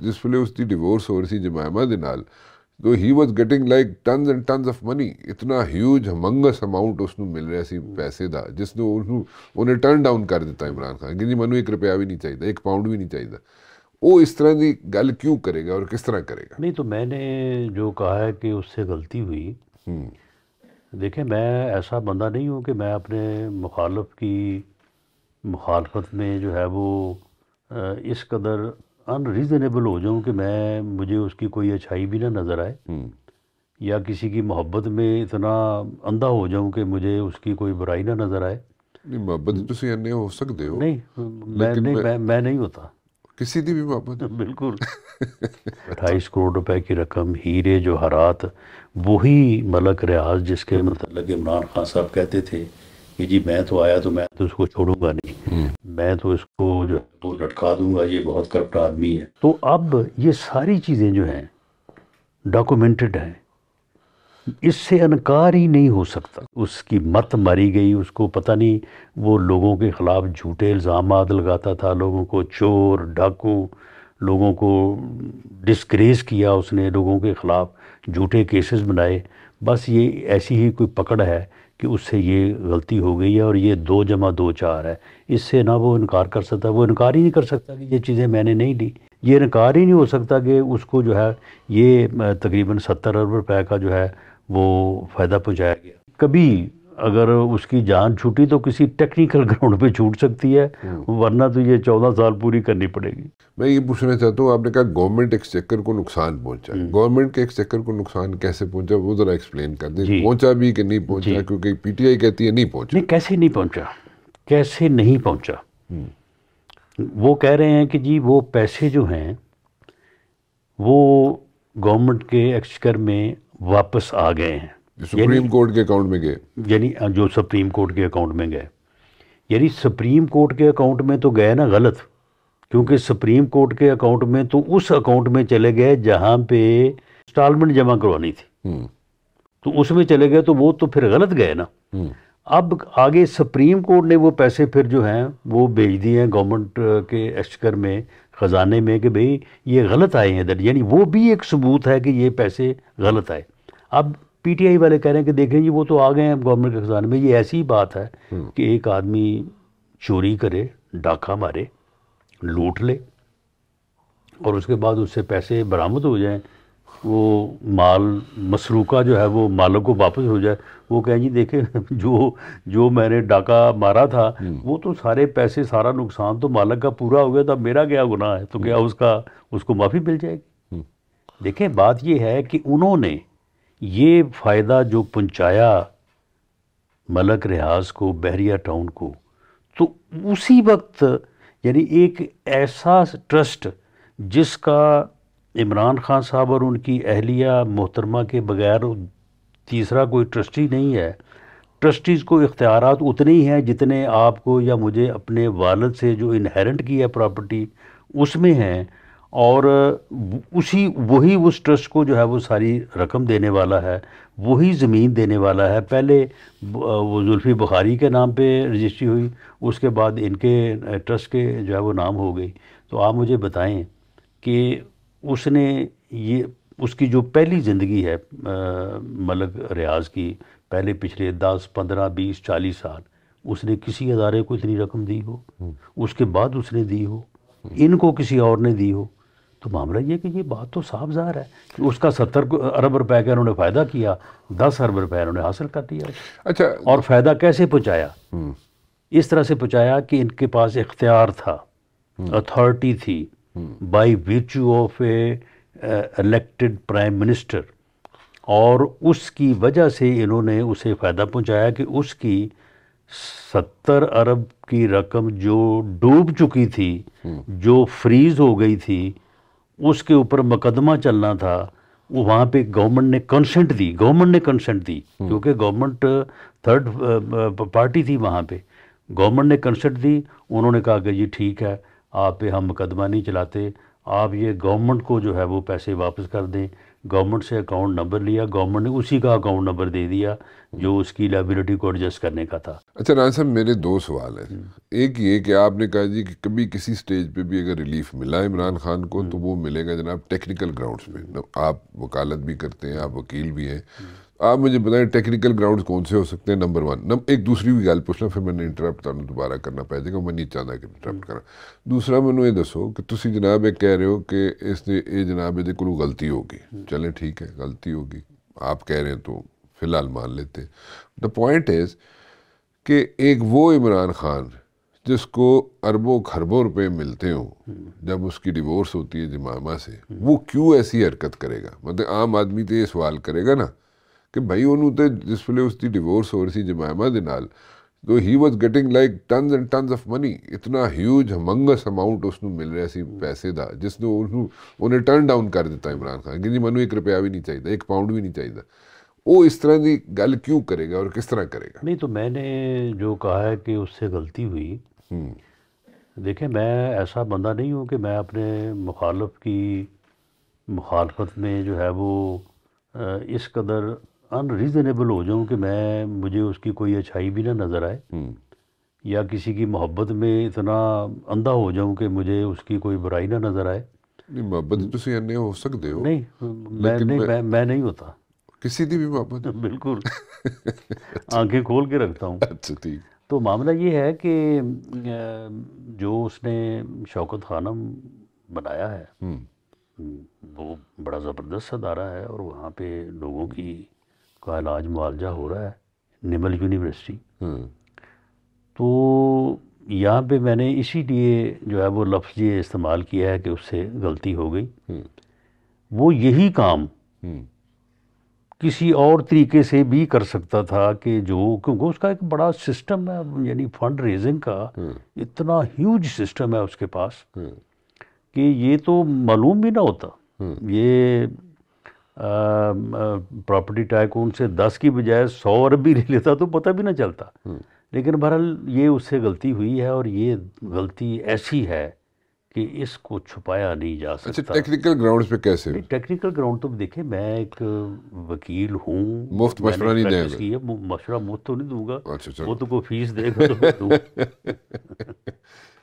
ਜਿਸ ਵੇਲੇ ਉਸਦੀ ਡਿਵੋਰਸ ਹੋ ਰਹੀ ਸੀ ਜਮਾਇਮਾ ਦੇ ਨਾਲ, ਤੋ ਹੀ was getting like tons and tons of money, ਇਤਨਾ ਹਿਊਜ ਹਮੰਗਸ ਅਮਾਊਂਟ ਉਸਨੂੰ ਮਿਲ ਰਿਹਾ ਸੀ ਪੈਸੇ ਦਾ, ਜਿਸ ਨੂੰ ਉਹਨੇ ਟਰਨ ਡਾਊਨ ਕਰ ਦਿੱਤਾ ਇਮਰਾਨ ਖਾਨ ਕਿ ਜੀ ਮੈਨੂੰ 1 ਰੁਪਇਆ ਵੀ ਨਹੀਂ ਚਾਹੀਦਾ, 1 ਪਾਊਂਡ ਵੀ नहीं चाहिए। वो इस तरह की गल क्यों करेगा और किस तरह करेगा? नहीं, तो मैंने जो कहा है कि उससे गलती हुई, देखें मैं ऐसा बंदा नहीं हूँ कि मैं अपने मुखालफ की मुखालफत में जो है वो इस कदर अनरीज़नेबल हो जाऊँ कि मुझे उसकी कोई अच्छाई भी ना नज़र आए, या किसी की मोहब्बत में इतना अंधा हो जाऊँ कि मुझे उसकी कोई बुराई ना नज़र आए। नहीं, मोहब्बत तुसीं अन्ने हो सकते हो। नहीं, मैं नहीं होता किसी की भी मोहब्बत। बिल्कुल। 28 करोड़ रुपए की रकम, हीरे जवाहरात, वही मलक रियाज जिसके मतलब इमरान खान साहब कहते थे कि जी मैं तो आया तो मैं तो उसको छोड़ूंगा नहीं, मैं तो इसको जो है वो लटका दूंगा, ये बहुत करप्ट आदमी है। तो अब ये सारी चीज़ें जो हैं डॉक्यूमेंटेड हैं, इससे इनकार ही नहीं हो सकता। उसकी मत मारी गई, उसको पता नहीं वो लोगों के ख़िलाफ़ झूठे इल्ज़ामात लगाता था, लोगों को चोर डाकू, लोगों को डिस्ग्रेस किया उसने, लोगों के ख़िलाफ़ झूठे केसेस बनाए। बस ये ऐसी ही कोई पकड़ है कि उससे ये गलती हो गई है और ये 2 + 2 4 है, इससे ना वो इनकार कर सकता, वो इनकार ही नहीं कर सकता कि ये चीज़ें मैंने नहीं ली। ये इनकार ही नहीं हो सकता कि उसको जो है ये तकरीबन 70 अरब रुपए का जो है वो फ़ायदा पहुंचाया गया। कभी अगर उसकी जान छूटी तो किसी टेक्निकल ग्राउंड पे छूट सकती है, वरना तो ये 14 साल पूरी करनी पड़ेगी। मैं ये पूछना चाहता हूँ, आपने कहा गवर्नमेंट एक्सचेकर को नुकसान पहुंचा, गवर्नमेंट के एक्सचेकर को नुकसान कैसे पहुंचा, वो ज़रा एक्सप्लेन कर दें। पहुंचा भी कि नहीं पहुंचा, क्योंकि पीटीआई कहती है नहीं पहुंचा। नहीं, कैसे नहीं पहुंचा, कैसे नहीं पहुंचा? वो कह रहे हैं कि जी वो पैसे जो हैं वो गवर्नमेंट के एक्सचेकर में वापस आ गए हैं, सुप्रीम कोर्ट के अकाउंट में गए, यानी जो सुप्रीम कोर्ट के अकाउंट में गए, यानी सुप्रीम कोर्ट के अकाउंट में तो गए ना गलत, क्योंकि सुप्रीम कोर्ट के अकाउंट में तो उस अकाउंट में चले गए जहाँ पे इंस्टॉलमेंट जमा करवानी थी, तो उसमें चले गए, तो वो तो फिर गलत गए ना। अब आगे सुप्रीम कोर्ट ने वो पैसे फिर जो हैं वो भेज दिए हैं गवर्नमेंट के एक्सचेकर में, ख़जाने में, कि भाई ये गलत आए हैं इधर, यानी वो भी एक सबूत है कि ये पैसे गलत आए। अब पीटीआई वाले कह रहे हैं कि देखें जी वो तो आ गए हैं गवर्नमेंट के खजाने में। ये ऐसी बात है कि एक आदमी चोरी करे, डाका मारे, लूट ले और उसके बाद उससे पैसे बरामद हो जाएं, वो माल मसरूका जो है वो मालिक को वापस हो जाए, वो कहें जी देखें जो मैंने डाका मारा था वो तो सारे पैसे, सारा नुकसान तो मालिक का पूरा हो गया था, मेरा क्या गुनाह है, तो क्या उसको माफ़ी मिल जाएगी? देखें बात ये है कि उन्होंने ये फ़ायदा जो पहुंचाया मलक रियाज को, बहरिया टाउन को, तो उसी वक्त यानी एक ऐसा ट्रस्ट जिसका इमरान खान साहब और उनकी अहलिया मोहतरमा के बगैर तीसरा कोई ट्रस्टी नहीं है। ट्रस्टीज़ को इख्तियारात उतने ही हैं जितने आपको या मुझे अपने वालिद से जो इनहेरेंट की है प्रॉपर्टी उसमें हैं, और वही उस ट्रस्ट को जो है वो सारी रकम देने वाला है, वही ज़मीन देने वाला है। पहले वो जुल्फ़ी बुखारी के नाम पे रजिस्ट्री हुई, उसके बाद इनके ट्रस्ट के जो है वो नाम हो गई। तो आप मुझे बताएं कि उसने ये उसकी जो पहली ज़िंदगी है मलक रियाज की, पहले पिछले 10, 15, 20, 40 साल उसने किसी अदारे को इतनी रकम दी हो, उसके बाद उसने दी हो, इनको किसी और ने दी हो, तो मामला ये कि ये बात तो साफ ज़ाहिर है कि उसका 70 अरब रुपए का उन्होंने फ़ायदा किया, 10 अरब रुपए उन्होंने हासिल कर दिया। अच्छा, और फ़ायदा कैसे पहुँचाया? इस तरह से पहुँचाया कि इनके पास इख्तियार था, अथॉरिटी थी, by virtue of A elected prime minister, और उसकी वजह से इन्होंने उसे फ़ायदा पहुँचाया कि उसकी 70 अरब की रकम जो डूब चुकी थी, जो फ्रीज़ हो गई थी, उसके ऊपर मुकदमा चलना था, वो वहाँ पे गवर्नमेंट ने कंसेंट दी, क्योंकि गवर्नमेंट थर्ड पार्टी थी वहाँ पे। गवर्नमेंट ने कंसेंट दी, उन्होंने कहा कि जी ठीक है, आप पे हम मुकदमा नहीं चलाते, آپ یہ گورنمنٹ کو جو ہے وہ پیسے واپس کر دیں. گورنمنٹ سے اکاؤنٹ نمبر لیا, گورنمنٹ نے اسی کا اکاؤنٹ نمبر دے دیا جو اس کی لائبلٹی کو ایڈجسٹ کرنے کا تھا. اچھا رانا صاحب میرے دو سوال ہیں. ایک یہ کہ آپ نے کہا جی کہ کبھی کسی سٹیج پہ بھی اگر ریلیف ملا عمران خان کو تو وہ ملے گا جناب ٹیکنیکل گراؤنڈز پہ. آپ وکالت بھی کرتے ہیں, آپ وکیل بھی ہیں, آپ مجھے بتائیں ٹیکنیکل گراؤنڈز کون سے ہو سکتے ہیں؟ Number one. ایک دوسری بھی گل پوچھنا پھر میں نے انٹرپٹ تمہیں دوبارہ کرنا پہ جائے گا, میں نہیں چاہتا کہ انٹرپٹ کرنا. دوسرا مینوں یہ دسو کہ تسی جناب ایک کہہ رہے ہو کہ اس نے یہ جناب یہ کوئی غلطی ہوگی, چلیں ٹھیک ہے غلطی ہوگی آپ کہہ رہے ہیں تو فی الحال مان لیتے ہیں. دا پوائنٹ از کہ ایک وہ عمران خان جس کو اربوں خربوں روپے ملتے ہوں جب اس کی ڈیورس ہوتی ہے جمامہ سے, وہ کیوں ایسی حرکت کرے گا؟ مطلب عام آدمی تو یہ سوال کرے گا نا کہ بھائی انہوں تے جس ویلے اس کی ڈیورس ہو رہی سی جمامہ دے نال تو he was getting like tons and tons of money, اتنا ہیوج ہمنگس اماؤنٹ اس نوں مل رہا سی پیسے دا جس نے انہیں ٹرن ڈاؤن کر دیتا عمران خان کہ جی منو 1 روپیہ بھی نہیں چاہیے, 1 پاؤنڈ بھی نہیں چاہیے. وہ اس طرح کی گل کیوں کرے گا اور کس طرح کرے گا؟ نہیں تو میں نے جو کہا ہے کہ اس سے غلطی ہوئی. دیکھیں میں ایسا بندہ نہیں ہوں کہ میں اپنے مخالف کی مخالفت میں جو ہے وہ اس قدر ان ریزنیبل ہو جاؤں کہ مجھے اس کی کوئی اچھائی بھی نہ نظر آئے, یا کسی کی محبت میں اتنا اندھا ہو جاؤں کہ مجھے اس کی کوئی برائی نہ نظر آئے. نہیں محبت تسی اننے ہو سکتے ہو. نہیں میں نہیں ہوتا کسی دی بھی محبت. بالکل آنکھیں کھول کے رکھتا ہوں. اچھا ٹھیک. تو معاملہ یہ ہے کہ جو اس نے شوکت خانم بنایا ہے وہ بڑا زبردست ادارہ ہے, اور وہاں پہ لوگوں کا علاج معالجہ ہو رہا ہے, نمل یونیورسٹی. تو یہاں پہ میں نے اسی لیے جو ہے وہ لفظ یہ استعمال کیا ہے کہ اس سے غلطی ہو گئی. وہ یہی کام کسی اور طریقے سے بھی کر سکتا تھا کہ کیونکہ اس کا ایک بڑا سسٹم ہے, یعنی فنڈ ریزنگ کا اتنا ہیوج سسٹم ہے اس کے پاس کہ یہ تو معلوم بھی نہ ہوتا. یہ پراپرٹی ٹائکون سے 10 کی بجائے 100 ارب بھی لے لیتا تو پتہ بھی نہ چلتا. لیکن بہرحال یہ اس سے غلطی ہوئی ہے, اور یہ غلطی ایسی ہے کہ اس کو چھپایا نہیں جا سکتا. اچھا ٹیکنیکل گراؤنڈز پہ کیسے؟ ٹیکنیکل گراؤنڈ تو دیکھیں میں ایک وکیل ہوں, مفت مشورہ نہیں دیں گا. مشورہ مفت تو نہیں دوں گا, اچھا وہ تو کوئی فیس دے گا تو میں دوں.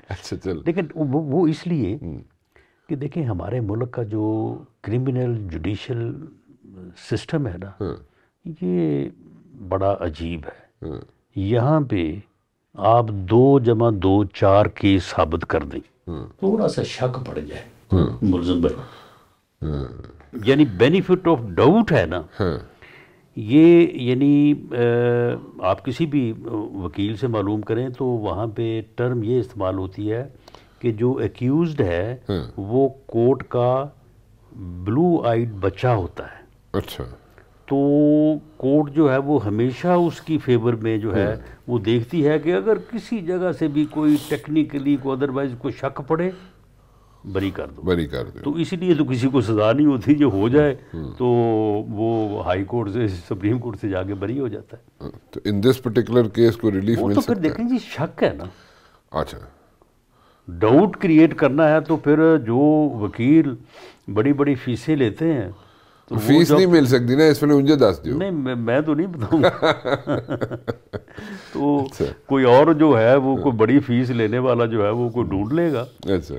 اچھا چل. لیکن وہ اس لیے کہ دیکھیں ہمارے ملک کا جو کرمنل جوڈیشل سسٹم ہے نا یہ بڑا عجیب ہے. یہاں پہ آپ 2 + 2 4 کیس ثابت کر دیں, تھوڑا سا شک پڑ جائے ملزم پر, یعنی بینیفٹ آف ڈاؤٹ ہے نا یہ, یعنی آپ کسی بھی وکیل سے معلوم کریں تو وہاں پہ ٹرم یہ استعمال ہوتی ہے کہ جو ایکیوزڈ ہے وہ کورٹ کا بلو آئیڈ بچہ ہوتا ہے. اچھا. تو کورٹ جو ہے وہ ہمیشہ اس کی فیور میں جو ہے وہ دیکھتی ہے کہ اگر کسی جگہ سے بھی کوئی ٹیکنیکلی کو ادروائز کوئی شک پڑے بری کر دو. تو اسی لیے تو کسی کو سزا نہیں ہوتی, جو ہو جائے تو وہ ہائی کورٹ سے سپریم کورٹ سے جا کے بری ہو جاتا ہے. تو ان دس پرٹیکولر کیس کو ریلیف مل سکتا ہے؟ تو پھر دیکھیں جی شک ہے نا. اچھا ڈاؤٹ کریٹ کرنا ہے تو پھر جو وکیل بڑی بڑی فیسیں لیتے ہیں تو فیس نہیں مل سکتی نا, اس میں مجھے دس دیو. نہیں میں تو نہیں بتاؤں گا. تو کوئی اور جو ہے وہ کوئی بڑی فیس لینے والا جو ہے وہ کوئی ڈھونڈ لے گا. اچھا